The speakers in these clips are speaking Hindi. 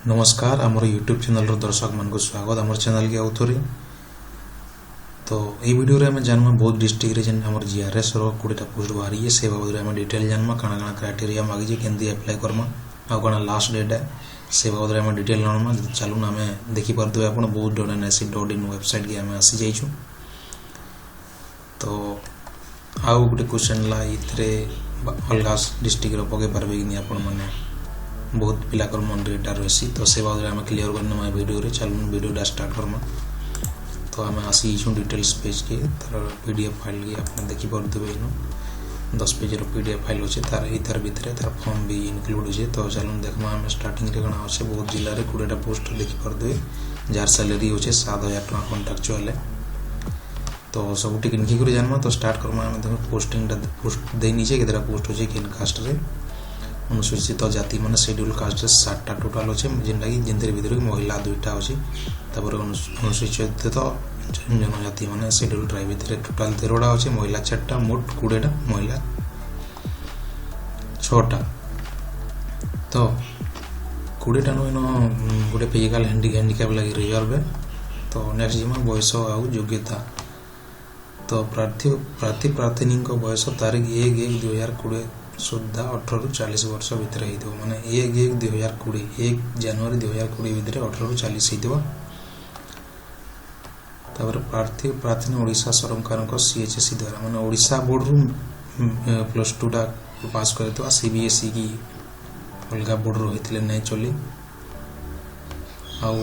नमस्कार आमर यूट्यूब चैनल दर्शक मान को स्वागत आमर चैनल के आउथरे तो ये वीडियो रे हमें जानमा बहुत डिस्ट्रिक्ट रे जन हमर जीआरएस रो 20टा पोस्ट बाहरी है से बाबद रे हमें डिटेल जानमा काना काना क्राइटेरिया मागी जे केंदी अप्लाई करमा आ कोना लास्ट डेट है से बाबद रे हमें डिटेल नरमा चालू ना हमें देखि परदो आपण बहुत.nac.in वेबसाइट के हमें आसी जाइछु तो आउ गुटे क्वेश्चन ला इतरे अलगा डिस्ट्रिक्ट रो पके परबे कि आपण माने बहुत पिला कर मन रे डर रही तो से बाद हम क्लियर करना वीडियो रे चलो वीडियो स्टार्ट करमा तो हम आसी छु डिटेल्स पेज के तार पीडीएफ फाइल के आपन देखि पर देबे नो 10 पेज रो पीडीएफ फाइल होचे तार इधर भीतर तार फॉर्म भी इंक्लूड होचे तो चलो देखमा हम स्टार्टिंग रे गना होचे बहुत जिल्ला रे 20टा पोस्ट देखि पर देबे जार सैलरी होचे 7000 टका कॉन्ट्रैक्चुअल है तो सब टिक इनकी करे जानमा तो स्टार्ट करमा हम देखो पोस्टिंग पोस्ट दे नीचे केतरा पोस्ट होचे किन कास्ट रे अनुसूचित जाति माने शेड्यूल कास्ट 7टा टोटल होचे जिनटा कि जिनते भीतर महिला 2टा होचे तापर अनुसूचित तो जनजाति माने शेड्यूल ट्राइब भीतर टोटल 13टा होचे महिला 4टा मोट 20टा महिला 6टा तो 20टा नो गोटे फिजिकल हैंडिकैप लागि रिजर्व है तो नेक्स्ट जिमा बयस आ योग्यता तो प्रार्थी को बयस तारीख 1/1/2020 सुधा 18 रु 40 वर्ष भीतर हेइतो माने 1/1/2020 1 जनवरी 2020 भीतर 18 रु 40 हेइतो तापर प्रार्थी ओडिशा सरकार को सीएचएससी द्वारा माने ओडिशा बोर्ड रु +2 टा पास करतो सीबीएसई की अलगा बोर्ड रो हेतिले नै चली आउ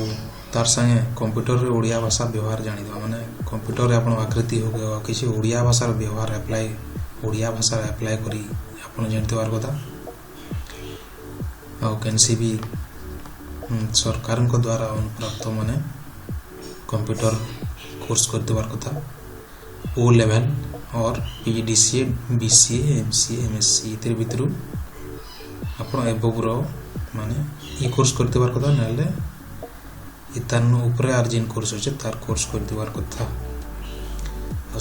तार संगे कंप्यूटर रे ओडिया भाषा व्यवहार जानि दो माने कंप्यूटर रे अपन आकृति हो गयो किसी ओडिया भाषा रो व्यवहार अप्लाई ओडिया भाषा अप्लाई करी आपण जानते बार कथा आ कैनसी भी सरकार को द्वारा प्राप्त माने कंप्यूटर कोर्स कर देवार कथा ओ लेवल और पीजीडीसीए बीसीए एमसीए एमएससी इतर भीतर आपण एबव रो माने ई कोर्स कर देवार कथा नले इतन ऊपर अर्जिन कोर्स होचे तार कोर्स कर देवार कथा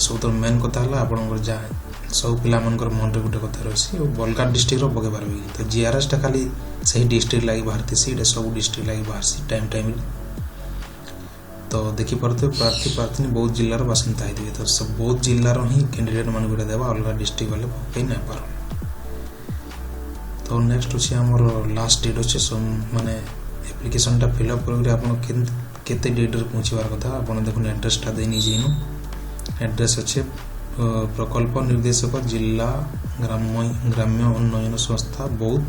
सब तो मेन कथा हला आपण जा सब पिला मनकर मन रे गुटे कथा रहसी बलका डिस्ट्रिक्ट रो बगे पारबे तो जीआरएस टा खाली सही डिस्ट्रिक्ट लागि भारती सी सब डिस्ट्रिक्ट लागि बाहरसी टाइम तो देखि परते प्रार्थी बहुत जिल्ला रो बासिंदा आइदिबे तो सब बहुत जिल्ला रो ही कैंडिडेट मन गुटे देबा अलगा डिस्ट्रिक्ट वाले पई नै पारो तो नेक्स्ट होछि हमर लास्ट डेट होछि सो माने एप्लीकेशन टा फिल अप करके आपण केते डेट रे पहुंचीबार कथा आपण देखुन एड्रेस टा देनी जेनु एड्रेस अछि प्रकल्प निर्देशक जिला ग्राम्य उन्नयन संस्था बौद्ध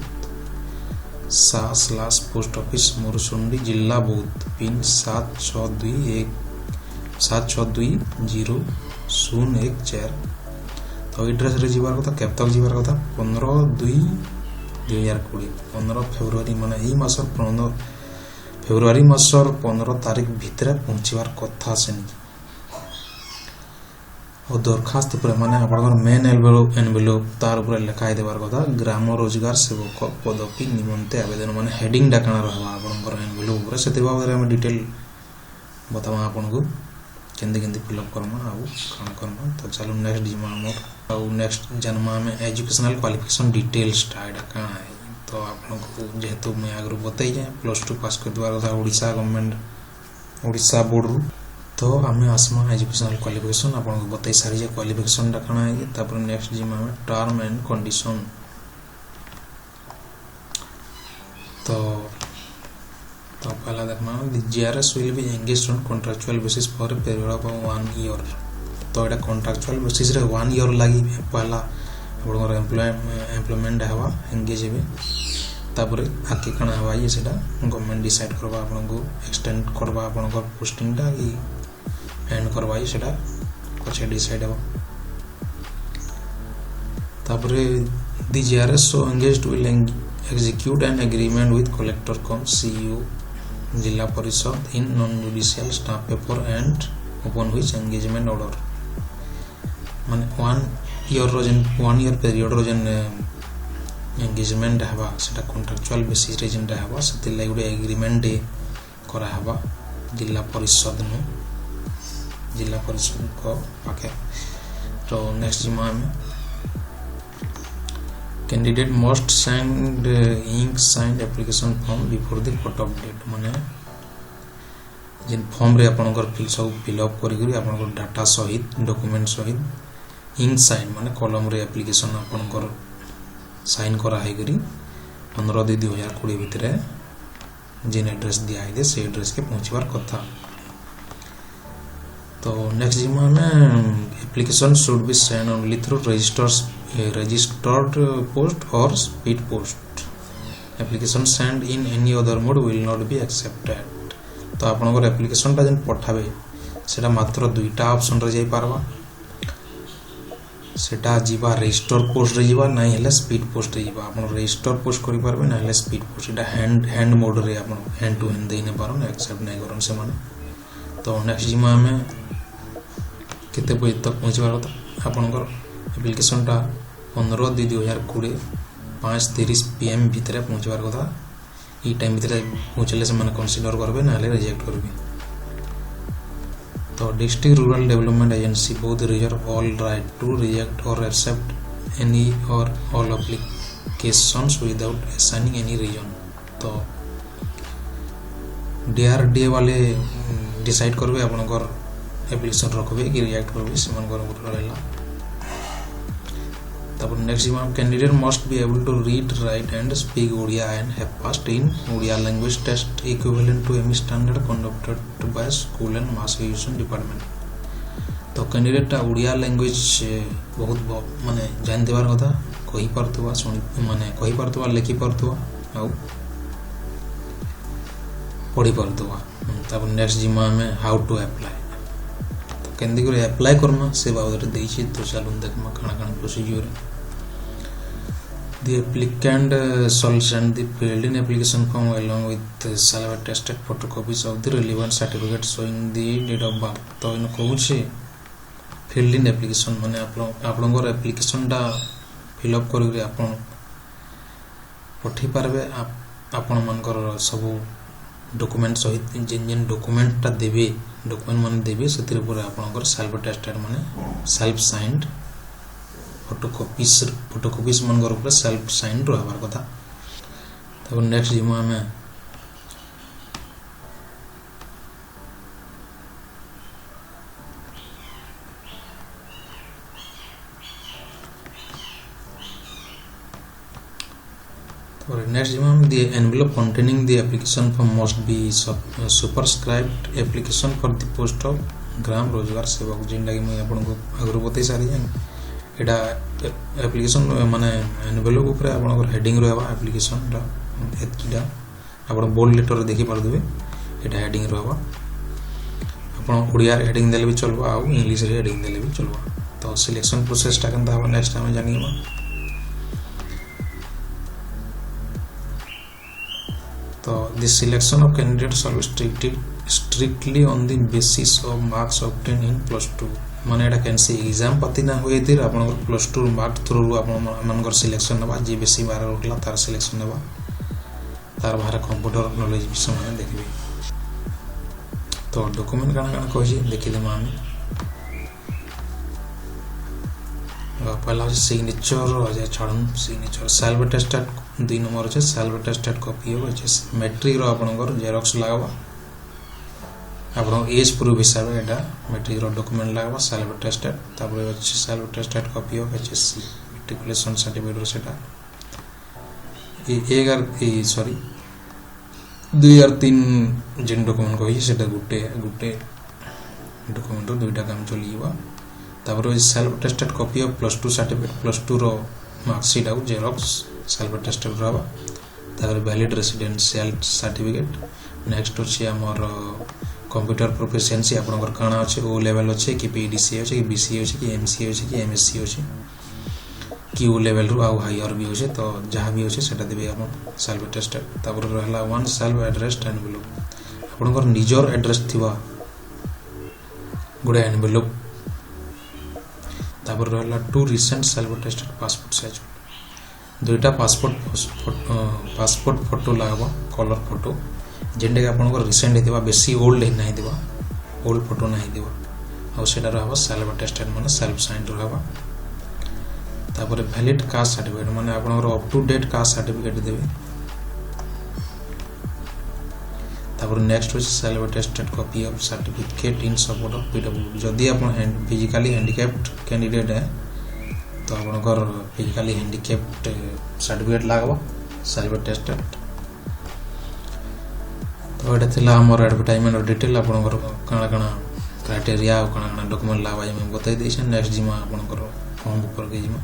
/पोस्ट ऑफिस मोरसुंडी जिला बौद्ध पिन 7620/014 तो एड्रेस रे जीवार कथा केब तक जीवार कथा 15/2/2020 15 फरवरी माने ई मासर 15 फरवरी मासर 15 तारीख भीतर पहुंचीबार कथा सेनी और दरखास्त पर माने आपन मेन एनवेलप तार ऊपर लिखाई देबार कथा ग्राम रोजगार सेवक पदवी निमंते आवेदन माने हेडिंग डाकना रहबा आपन एनवेलप ऊपर सेते बारे हम डिटेल बतावा आपन को केंदे केंदे फिल अप करमा आ काम करमा तो चलो नेक्स्ट जिमा हमर आ नेक्स्ट जन्मा में एजुकेशनल क्वालिफिकेशन डिटेल स्टार्ट का है तो आपन को जेहेतु मैं आगु बताई जाए +2 पास कर देबार कथा ओडिशा गवर्नमेंट ओडिशा बोर्ड तो हमें आसमा एजुकेशनल क्वालिफिकेशन आपन को बताई सारी जे क्वालिफिकेशन डाकना है तापर नेक्स्ट जिमा में टर्म एंड कंडीशन तो पहला देखना GRS will be engaged on contractual basis for a period of 1 year तो एटा कॉन्ट्रैक्चुअल बेसिस रे 1 ईयर लागि पहला आपन एम्प्लॉयमेंट हवा एंगेज हेबे तापर आके कना हवा ये सेटा गवर्नमेंट डिसाइड करबा आपन को एक्सटेंड करबा आपन को पोस्टिंग टा की एंड करबा ये सेटा पछे डिसाइड हवा तापर the GRS so engaged will execute an agreement with collector com CEO जिला परिषद in non-judicial staff paper and upon which engagement order माने 1 ईयर पीरियड रो जन एंगेजमेंट हवा सेटा कॉन्ट्रैक्चुअल बेसिस रे जेंटा हवा सेते लागि गुटे एग्रीमेंट करा हवा जिला परिषद को पाके तो नेक्स्ट जिमा में candidate must send ink signed application form before the cut off date माने जिन फॉर्म रे आपनकर सब फिलअप करी आपनकर डाटा सहित डॉक्यूमेंट सहित इंक साइन माने कलम रे एप्लिकेशन आपनकर साइन करा है करी 15/2/2020 भितर जिन एड्रेस दिया है से एड्रेस के पहुंचवार कथा। तो नेक्स्ट जिमा में application should be send only through registered post और speed post. Application send in any other mode will not be accepted. तो आपनकर एप्लिकेशन टा जन पठाबे सेटा मात्र दुईटा ऑप्शन रे जाई पारबा, सेटा जीवा रजिस्टर पोस्ट रे जीवा नाही हेले स्पीड पोस्ट रे जीवा। आपन रजिस्टर पोस्ट करि पारबे ना हेले स्पीड पोस्ट, एटा हैंड मोड रे आपन हैंड टू हैंड देने पारो ना एक्सेप्ट नै करन से माने। तो नेक्स्ट जिमा में केते बजे तक पहुंचबार कथा आपनकर एप्लिकेशन टा 15/2/2020 5:30 PM भितर पहुंचबार कथा। ई टाइम भितर पहुंचले से माने कंसीडर करबे ना हेले रिजेक्ट करबे। तो district rural development agency both reserve all right to reject or accept any or all applications without assigning any reason. तो DRDA वाले डिसाइड करबे आपनकर एप्लिकेशन रखबे कि रिजेक्ट करबे से मन कर रहला। तब नेक्स्ट जिमा candidate must be able to read write and speak Odia and have passed in Odia language test equivalent to ME standard conducted by school and mass education department. तो कैंडिडेट ओडिया लैंग्वेज बहुत माने जान देबार कथा, कहि परतुवा सुनि माने कहि परतुवा लिखि परतुवा आ पढ़ी परतुवा। तब नेक्स्ट जिमा में हाउ टू अप्लाई। तो केंदी करे अप्लाई करना से बाबत देछि। तो चलून देखमा काना procedure. The applicant shall send the filled in application form along with salary attested photocopies of the relevant certificate showing the date of birth। तो इन कहूछि filled in application माने आपनकर एप्लिकेशन टा फिल अप करि आपन पठि पारबे। आपन मानकर सब डॉक्यूमेंट सहित जिन डॉक्यूमेंट टा देबे डॉक्यूमेंट माने देबे सेतिर पूरा आपनकर सेल्फ अटेस्टेड माने सेल्फ साइंड फोटोकॉपीज मन कर ऊपर सेल्फ साइन रहबार कथा। तब नेक्स्ट जिमा में नेक्स्ट जिमा में the envelope containing the application form must be superscribed application for the post of ग्राम रोजगार सेवक। जिन लागि मैं आपन को आगु बतै सारी जान एटा एप्लिकेशन माने एनवेलप ऊपर आपन हेडिंग रहबा एप्लिकेशन रा एतकिटा आपन बोल्ड लेटर देखि पार देबे। एटा हेडिंग रहबा आपन ओडिया हेडिंग देले भी चलबा आ इंग्लिश रे हेडिंग देले भी चलबा। तो सिलेक्शन प्रोसेस टा केनता हम नेक्स्ट टाइम जानिबा। तो this selection of candidates shall be strictly on the basis of marks obtained in +2। माने एटा कैंसी एग्जाम पति ना होए दिर आपन +2 मार्क थ्रू आपन मनकर सिलेक्शन नबा। जे बेसी बार रखला तार सिलेक्शन नबा, तार बाहर कंप्यूटर नॉलेज भी समान देखबे। तो डॉक्यूमेंट काना कहै देखि देमा हम। पहला सिग्नेचर अजे छड़न सिग्नेचर सेल्फ अटेस्टेड 2 नंबर है सेल्फ अटेस्टेड कॉपी हो मैट्रिक रो आपनकर जेरॉक्स लागबा। आपन एज प्रूफ हिसाब एटा मैट्रिक रो डॉक्यूमेंट लागबा सेल्फ अटेस्टेड। तापर अछि सेल्फ अटेस्टेड कॉपी हो HSC मैट्रिकुलेशन सर्टिफिकेट रो सेटा 2003 जिन डॉक्यूमेंट कहि सेटा गुटे डॉक्यूमेंट रो दुईटा काम चलिबा। तापर self attested copy of +2 certificate +2 रो मार्कशीट आउ जेरॉक्स सेल्फ अटेस्टेड रहबा। तापर वैलिड रेसिडेंशियल सर्टिफिकेट। नेक्स्ट अछि हमर कंप्यूटर प्रोफिशिएंसी आपनकर काना अछि ओ लेवल अछि कि PDCA अछि कि BCA अछि कि MCA अछि कि MSc अछि कि ओ लेवल रो आउ हायर भी अछि। तो जहां भी अछि सेटा देबे आपन सेल्फ अटेस्टेड। तापर रहला वन सेल्फ एड्रेस्ड एनवेलप आपनकर निजर एड्रेस थिबा गुडे एनवेलप। तापर रहला 2 recent self attested passport size दुईटा passport photo लागबा colour photo Zende के आपन को रिसेंट हेतिबा बेसी ओल्ड नहीं देबा ओल्ड फोटो नहीं देबा और सेटा रहबा सेल्फ अटेस्टेड माने सेल्फ साइन रहबा। तापर वैलिड कास्ट सर्टिफिकेट माने आपनकर up to date caste certificate देबे। तापर नेक्स्ट होछि self attested copy of certificate in support of PWD. जदि आपण फिजिकली हैंडिकैप्ड कैंडिडेट है तो आपनकर फिजिकली हैंडिकैप्ड सर्टिफिकेट लागबो सेल्फ अटेस्टेड। तो एटा थिला हमर एडवर्टाइजमेंट डिटेल आपनकर काना काना क्राइटेरिया और काना काना डॉक्यूमेंट लावा मैं बताई देछन। नेक्स्ट जिमा आपनकर फॉर्म ऊपर के जिमा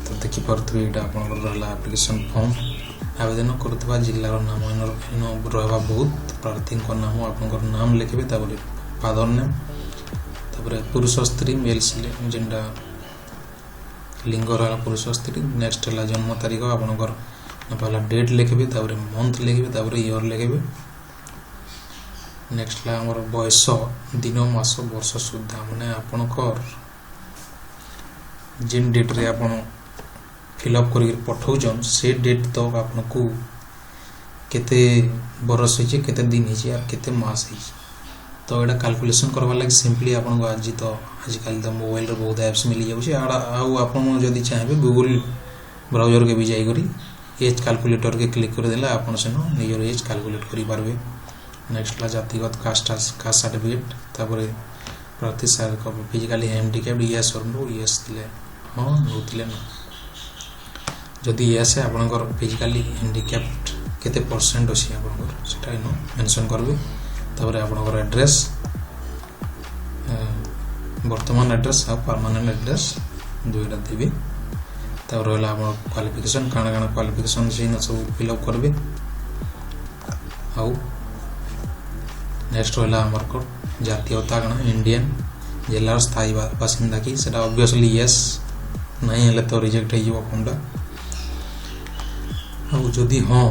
तो देखि परथु एटा आपनकर रहला एप्लीकेशन फॉर्म। आवेदन करथबा जिल्लार नाम इन रहबा बहुत प्रार्थी को नाम आपनकर नाम लिखबे तापर फादर नेम तापर पुरुष स्त्री मेल जेंडा लिंग रहला पुरुष स्त्री। नेक्स्ट हला जन्म तारीख आपनकर पहला डेट लिखबे तापर मंथ लिखबे तापर ईयर लिखबे। नेक्स्ट ला हमर बयस दिन मास वर्ष सुद्धा माने आपनकर जिन डेट रे आपन फिलअप करके पठाउछन से डेट तक आपनको केते बरस होइछे केते दिन होइछे और केते मास होइछे तो एटा कैलकुलेशन करबा लागि सिंपली आपन आज तो आजकल तो मोबाइल रे बहुत एप्स मिल जाउछे आ आपन जदी चाहेबे गूगल ब्राउजर के भी जाई करी एज कैलकुलेटर के क्लिक कर देला आपन सेनो नियर एज कैलकुलेट करि पारबे। नेक्स्ट ला जातिगत कास्ट सर्टिफिकेट तापर प्रार्थी सार को फिजिकली हैंडिकैप्ड यस और नो यस दिले हां नो दिले ना। जदि यस है आपनकर फिजिकली हैंडिकैप्ड केते परसेंट अछि आपनकर सेटा नो मेंशन करबे। तापर आपनकर एड्रेस वर्तमान एड्रेस आ परमानेंट एड्रेस दुईटा देबे। तापर होला आपन क्वालिफिकेशन काना काना क्वालिफिकेशन से न सब फिल अप करबे। आउ नेक्स्ट होला हमर को जातीयता काना इंडियन जिल्लार स्थायी बासिंदा की सेटा ऑब्वियसली यस नहीं हले तो रिजेक्ट हो जिवो फॉर्मटा। आउ जदि हां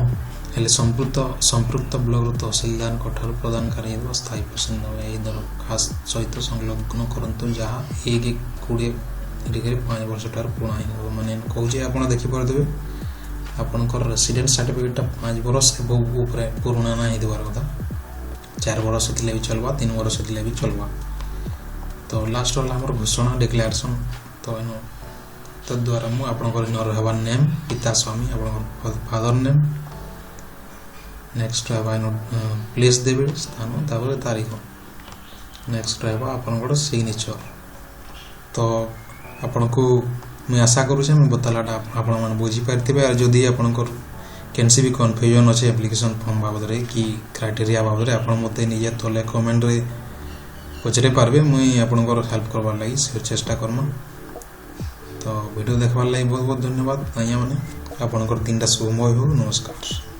हेले संपृक्त ब्लॉक तहसीलदार कोठार प्रदान कराइबो स्थायी बासिंदा ए दरखास्त सहित संलग्न करंतु जहा 1/20 डिग्री 5 वर्ष टार पुराना हो माने कहूजे आपण देखि पर देबे आपनकर रेसिडेंट सर्टिफिकेट 5 वर्ष एबो ऊपर पुराना नहीं देबार কথা 4 वर्ष दिले भी चलबा 3 वर्ष दिले भी चलबा। तो लास्ट वाला हमर घोषणा डिक्लेरेशन तो एनो तो द्वारा मु आपनकर न रहबा नेम पिता स्वामी आपनकर फादर नेम नेक्स्ट रहबा नो प्लेस देबे स्थान तापर तारीख नेक्स्ट रहबा आपनकर सिग्नेचर। तो आपनको मैं आशा करू छे मैं बतालाटा आपण मन बुझी पारथिबे। और जदी आपनकर केनसी भी कंफ्यूजन अछि एप्लीकेशन फॉर्म बाबद रे कि क्राइटेरिया बाबद रे आपण मते निजे तले कमेंट रे पचरे पारबे मुई आपनकर हेल्प करबा लागि चेष्टा करम। तो वीडियो देखबार लागि बहुत बहुत धन्यवाद। आइया माने आपनकर 3टा शुभमय हो। नमस्कार।